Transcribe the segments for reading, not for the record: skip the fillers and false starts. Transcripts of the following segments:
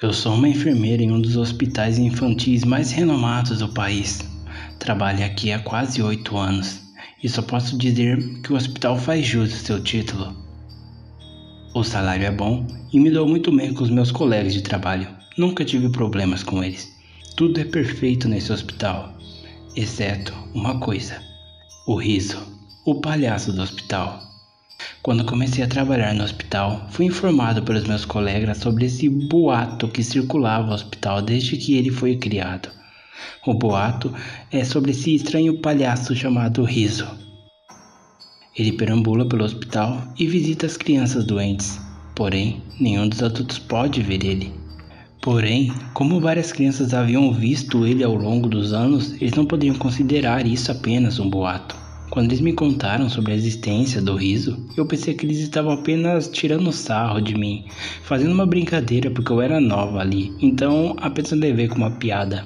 Eu sou uma enfermeira em um dos hospitais infantis mais renomados do país. Trabalho aqui há quase 8 anos e só posso dizer que o hospital faz jus ao seu título. O salário é bom e me dou muito bem com os meus colegas de trabalho. Nunca tive problemas com eles. Tudo é perfeito nesse hospital, exceto uma coisa: o riso, o palhaço do hospital. Quando comecei a trabalhar no hospital, fui informado pelos meus colegas sobre esse boato que circulava no hospital desde que ele foi criado. O boato é sobre esse estranho palhaço chamado Riso. Ele perambula pelo hospital e visita as crianças doentes, porém, nenhum dos adultos pode ver ele. Porém, como várias crianças haviam visto ele ao longo dos anos, eles não poderiam considerar isso apenas um boato. Quando eles me contaram sobre a existência do Riso, eu pensei que eles estavam apenas tirando sarro de mim, fazendo uma brincadeira porque eu era nova ali, então apenas levei como uma piada.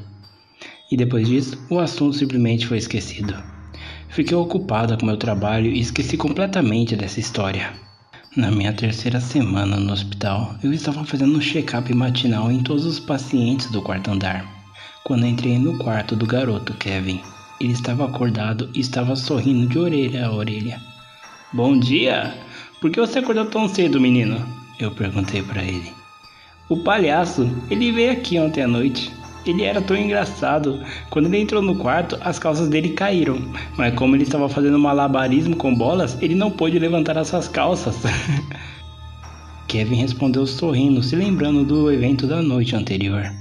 E depois disso, o assunto simplesmente foi esquecido. Fiquei ocupada com meu trabalho e esqueci completamente dessa história. Na minha terceira semana no hospital, eu estava fazendo um check-up matinal em todos os pacientes do quarto andar, quando entrei no quarto do garoto Kevin. Ele estava acordado e estava sorrindo de orelha a orelha. "Bom dia! Por que você acordou tão cedo, menino?" Eu perguntei para ele. "O palhaço, ele veio aqui ontem à noite. Ele era tão engraçado. Quando ele entrou no quarto, as calças dele caíram. Mas como ele estava fazendo malabarismo com bolas, ele não pôde levantar essas calças." Kevin respondeu sorrindo, se lembrando do evento da noite anterior.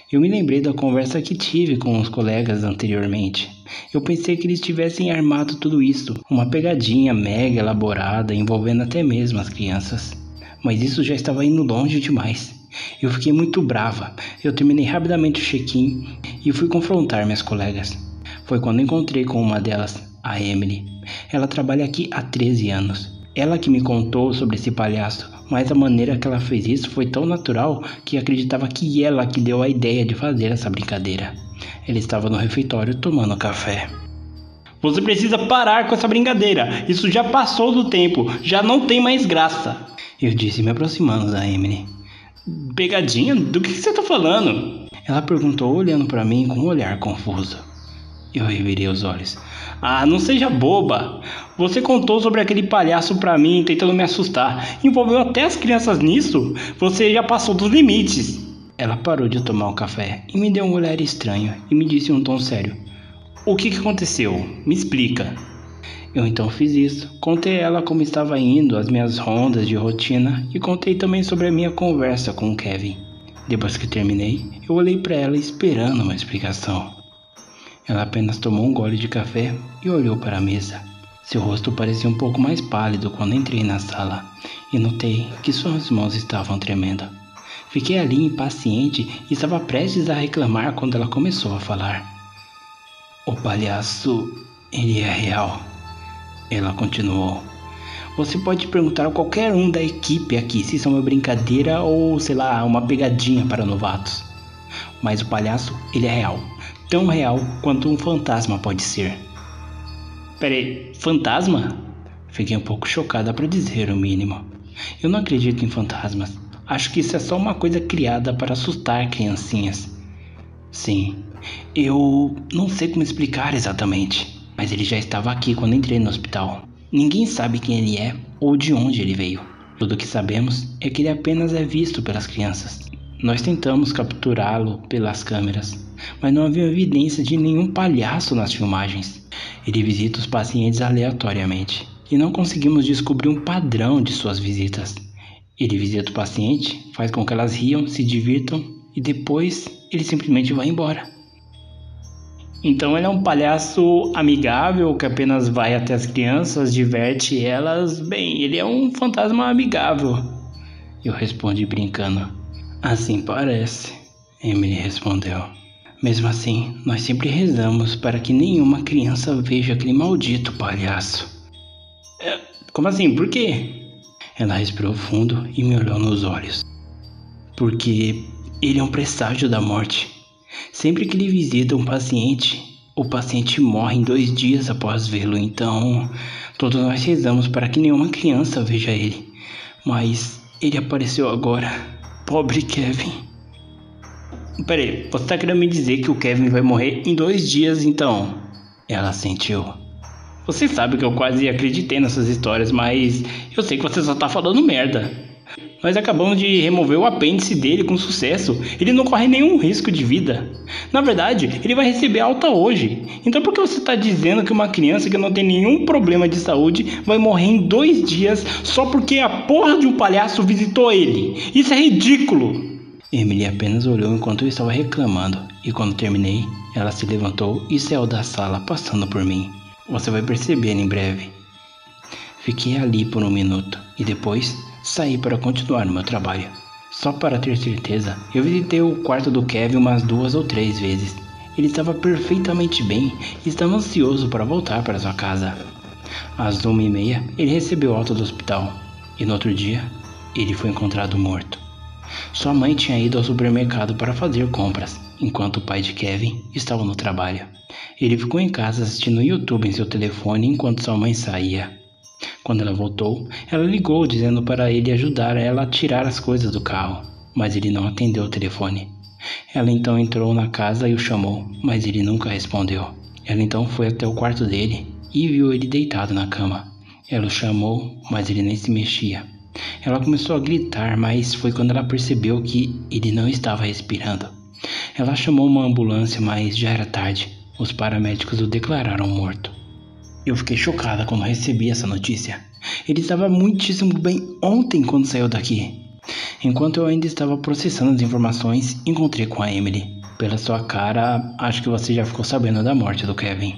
Eu me lembrei da conversa que tive com os colegas anteriormente. Eu pensei que eles tivessem armado tudo isso, uma pegadinha mega elaborada envolvendo até mesmo as crianças. Mas isso já estava indo longe demais. Eu fiquei muito brava. Eu terminei rapidamente o check-in e fui confrontar minhas colegas. Foi quando encontrei com uma delas, a Emily. Ela trabalha aqui há 13 anos. Ela que me contou sobre esse palhaço, mas a maneira que ela fez isso foi tão natural que acreditava que ela que deu a ideia de fazer essa brincadeira. Ela estava no refeitório tomando café. "Você precisa parar com essa brincadeira. Isso já passou do tempo. Já não tem mais graça." Eu disse, me aproximando da Emily. "Pegadinha? Do que você está falando?" Ela perguntou, olhando para mim com um olhar confuso. Eu revirei os olhos. "Ah, não seja boba. Você contou sobre aquele palhaço pra mim, tentando me assustar. Envolveu até as crianças nisso? Você já passou dos limites." Ela parou de tomar o café e me deu um olhar estranho e me disse em um tom sério: "O que aconteceu? Me explica." Eu então fiz isso. Contei a ela como estava indo as minhas rondas de rotina e contei também sobre a minha conversa com o Kevin. Depois que terminei, eu olhei para ela esperando uma explicação. Ela apenas tomou um gole de café e olhou para a mesa. Seu rosto parecia um pouco mais pálido quando entrei na sala e notei que suas mãos estavam tremendo. Fiquei ali impaciente e estava prestes a reclamar quando ela começou a falar. "O palhaço, ele é real." Ela continuou. "Você pode perguntar a qualquer um da equipe aqui se isso é uma brincadeira ou, sei lá, uma pegadinha para novatos. Mas o palhaço, ele é real. Tão real quanto um fantasma pode ser." "Peraí, fantasma?" Fiquei um pouco chocada para dizer o mínimo. Eu não acredito em fantasmas. Acho que isso é só uma coisa criada para assustar criancinhas. Sim, eu não sei como explicar exatamente, mas ele já estava aqui quando entrei no hospital. Ninguém sabe quem ele é ou de onde ele veio. Tudo o que sabemos é que ele apenas é visto pelas crianças. Nós tentamos capturá-lo pelas câmeras, mas não havia evidência de nenhum palhaço nas filmagens. Ele visita os pacientes aleatoriamente e não conseguimos descobrir um padrão de suas visitas. Ele visita o paciente, faz com que elas riam, se divirtam e depois ele simplesmente vai embora. Então ele é um palhaço amigável que apenas vai até as crianças, diverte elas. Bem, ele é um fantasma amigável. Eu respondi brincando. "Assim parece", Emily respondeu. "Mesmo assim, nós sempre rezamos para que nenhuma criança veja aquele maldito palhaço." Como assim? Por quê?" Ela respirou fundo e me olhou nos olhos. "Porque ele é um presságio da morte. Sempre que ele visita um paciente, o paciente morre em 2 dias após vê-lo. Então, todos nós rezamos para que nenhuma criança veja ele. Mas ele apareceu agora. Pobre Kevin." Peraí, você tá querendo me dizer que o Kevin vai morrer em 2 dias, então? Ela sentiu. Você sabe que eu quase acreditei nessas histórias, mas eu sei que você só tá falando merda. Nós acabamos de remover o apêndice dele com sucesso. Ele não corre nenhum risco de vida. Na verdade, ele vai receber alta hoje. Então por que você está dizendo que uma criança que não tem nenhum problema de saúde vai morrer em 2 dias só porque a porra de um palhaço visitou ele? Isso é ridículo! Emily apenas olhou enquanto eu estava reclamando. E quando terminei, ela se levantou e saiu da sala, passando por mim. Você vai perceber em breve. Fiquei ali por 1 minuto e depois saí para continuar o meu trabalho. Só para ter certeza, eu visitei o quarto do Kevin umas 2 ou 3 vezes. Ele estava perfeitamente bem e estava ansioso para voltar para sua casa. Às 1h30, ele recebeu alta do hospital e no outro dia, ele foi encontrado morto. Sua mãe tinha ido ao supermercado para fazer compras, enquanto o pai de Kevin estava no trabalho. Ele ficou em casa assistindo YouTube em seu telefone enquanto sua mãe saía. Quando ela voltou, ela ligou dizendo para ele ajudar ela a tirar as coisas do carro, mas ele não atendeu o telefone. Ela então entrou na casa e o chamou, mas ele nunca respondeu. Ela então foi até o quarto dele e viu ele deitado na cama. Ela o chamou, mas ele nem se mexia. Ela começou a gritar, mas foi quando ela percebeu que ele não estava respirando. Ela chamou uma ambulância, mas já era tarde. Os paramédicos o declararam morto. Eu fiquei chocada quando recebi essa notícia. Ele estava muitíssimo bem ontem quando saiu daqui. Enquanto eu ainda estava processando as informações, encontrei com a Emily. Pela sua cara, acho que você já ficou sabendo da morte do Kevin.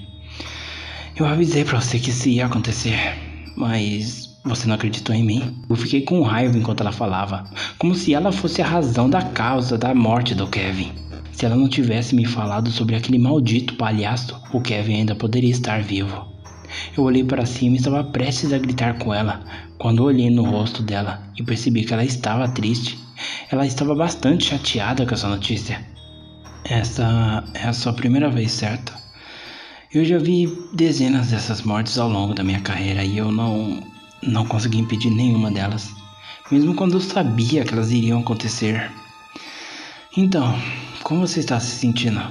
Eu avisei pra você que isso ia acontecer, mas você não acreditou em mim? Eu fiquei com raiva enquanto ela falava, como se ela fosse a razão da causa da morte do Kevin. Se ela não tivesse me falado sobre aquele maldito palhaço, o Kevin ainda poderia estar vivo. Eu olhei para cima e estava prestes a gritar com ela, quando olhei no rosto dela e percebi que ela estava triste. Ela estava bastante chateada com essa notícia. Essa é a sua primeira vez, certo? Eu já vi dezenas dessas mortes ao longo da minha carreira e eu não consegui impedir nenhuma delas, mesmo quando eu sabia que elas iriam acontecer. Então, como você está se sentindo?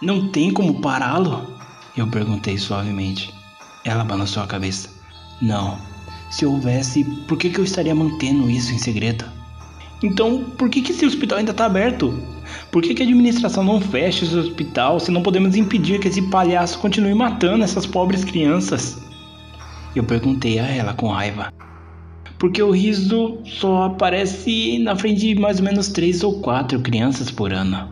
Não tem como pará-lo? Eu perguntei suavemente. Ela balançou a cabeça. Não. Se houvesse, por que eu estaria mantendo isso em segredo? Então, por que esse hospital ainda está aberto? Por que a administração não fecha esse hospital se não podemos impedir que esse palhaço continue matando essas pobres crianças? Eu perguntei a ela com raiva. Porque o riso só aparece na frente de mais ou menos 3 ou 4 crianças por ano.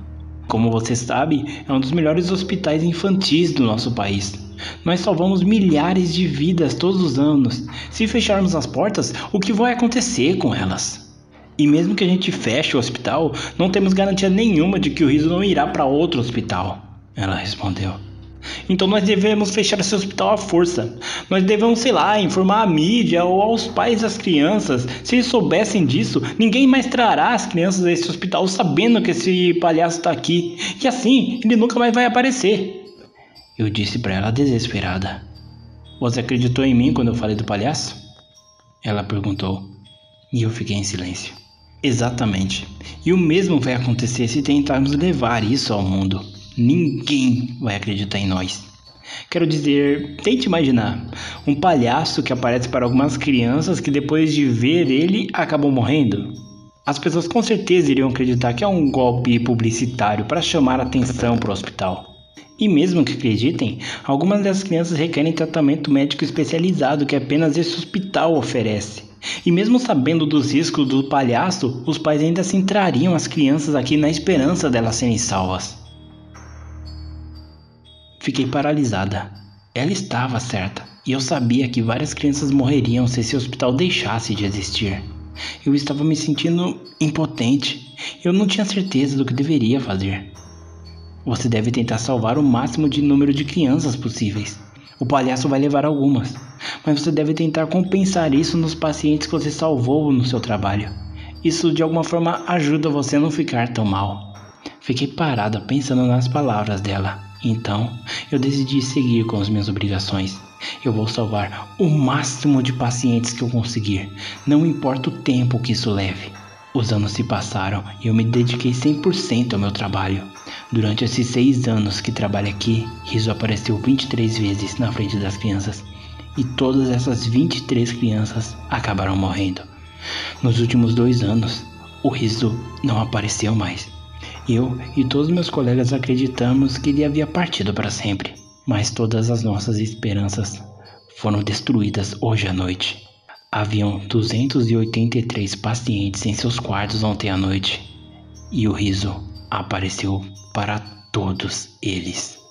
Como você sabe, é um dos melhores hospitais infantis do nosso país. Nós salvamos milhares de vidas todos os anos. Se fecharmos as portas, o que vai acontecer com elas? E mesmo que a gente feche o hospital, não temos garantia nenhuma de que o riso não irá para outro hospital. Ela respondeu. Então nós devemos fechar esse hospital à força. Nós devemos, sei lá, informar a mídia ou aos pais das crianças. Se eles soubessem disso, ninguém mais trará as crianças a esse hospital sabendo que esse palhaço está aqui. E assim, ele nunca mais vai aparecer. Eu disse para ela desesperada. Você acreditou em mim quando eu falei do palhaço? Ela perguntou. E eu fiquei em silêncio. Exatamente. E o mesmo vai acontecer se tentarmos levar isso ao mundo. Ninguém vai acreditar em nós. Quero dizer, tente imaginar um palhaço que aparece para algumas crianças que depois de ver ele acabam morrendo. As pessoas com certeza iriam acreditar que é um golpe publicitário para chamar atenção para o hospital. E mesmo que acreditem, algumas dessas crianças requerem tratamento médico especializado que apenas esse hospital oferece. E mesmo sabendo dos riscos do palhaço, os pais ainda assim trariam as crianças aqui na esperança delas serem salvas. Fiquei paralisada. Ela estava certa, e eu sabia que várias crianças morreriam se esse hospital deixasse de existir. Eu estava me sentindo impotente. Eu não tinha certeza do que deveria fazer. Você deve tentar salvar o máximo de número de crianças possíveis. O palhaço vai levar algumas, mas você deve tentar compensar isso nos pacientes que você salvou no seu trabalho. Isso de alguma forma ajuda você a não ficar tão mal. Fiquei parada pensando nas palavras dela. Então, eu decidi seguir com as minhas obrigações. Eu vou salvar o máximo de pacientes que eu conseguir, não importa o tempo que isso leve. Os anos se passaram e eu me dediquei 100% ao meu trabalho. Durante esses 6 anos que trabalho aqui, Riso apareceu 23 vezes na frente das crianças. E todas essas 23 crianças acabaram morrendo. Nos últimos 2 anos, o Riso não apareceu mais. Eu e todos meus colegas acreditamos que ele havia partido para sempre. Mas todas as nossas esperanças foram destruídas hoje à noite. Haviam 283 pacientes em seus quartos ontem à noite. E o Riso apareceu para todos eles.